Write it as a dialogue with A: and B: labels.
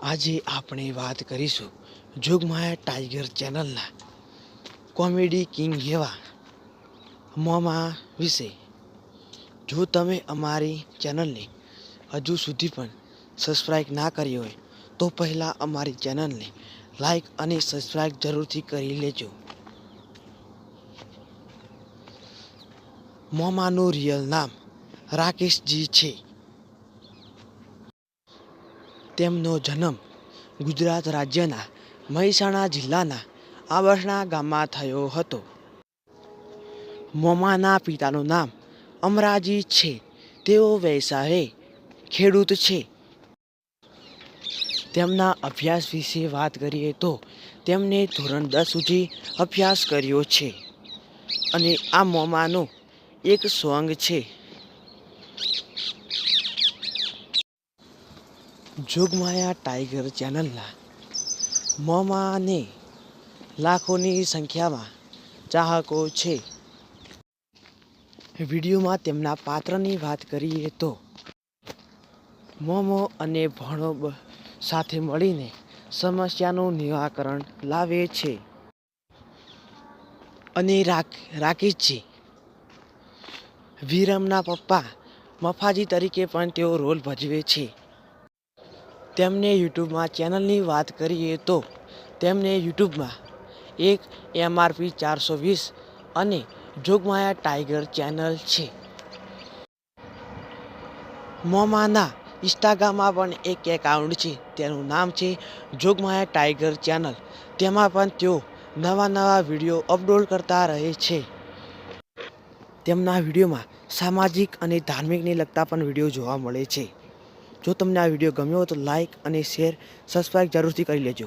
A: આજે આપણે વાત કરીશું જોગમાયા ટાઈગર ચેનલના કોમેડી કિંગ એવા મોમા વિશે. જો તમે અમારી ચેનલને હજુ સુધી પણ સબસ્ક્રાઈબ ના કરી હોય તો પહેલાં અમારી ચેનલને લાઈક અને સબસ્ક્રાઈબ જરૂરથી કરી લેજો. મોમાનું રિયલ નામ રાકેશજી છે. તેમનો જન્મ ગુજરાત રાજ્યના મહેસાણા જિલ્લાના આંબરસણા ગામમાં થયો હતો. મોમાના પિતાનું નામ અમરાજી છે. તેઓ વ્યવસાયે ખેડૂત છે. તેમના અભ્યાસ વિશે વાત કરીએ તો તેમને ધોરણ 10 સુધી અભ્યાસ કર્યો છે. અને આ મોમાનો એક સોંગ છે. જોગમાયા ટાઈગર ચેનલના મોમાને લાખોની સંખ્યામાં ચાહકો છે. વિડીયોમાં તેમના પાત્રની વાત કરીએ તો મોમો અને ભણો સાથે મળીને સમસ્યાનું નિરાકરણ લાવે છે. અને રાકેશજી વિરમના પપ્પા મફાજી તરીકે પણ તેઓ રોલ ભજવે છે. તેમને યુટ્યુબમાં ચેનલની વાત કરીએ તો તેમને યુટ્યુબમાં એક MRP 420 અને જોગમાયા ટાઈગર ચેનલ છે. મોમાના ઇન્સ્ટાગ્રામમાં પણ એક એકાઉન્ટ છે. તેનું નામ છે જોગમાયા ટાઈગર ચેનલ. તેમાં પણ તેઓ નવા વિડીયો અપલોડ કરતા રહે છે. તેમના વિડીયોમાં સામાજિક અને ધાર્મિકને લગતા પણ વિડીયો જોવા મળે છે. જો તમને આ વિડીયો ગમ્યો હોય તો લાઈક અને શેર સબસ્ક્રાઈબ જરૂરથી કરી લેજો.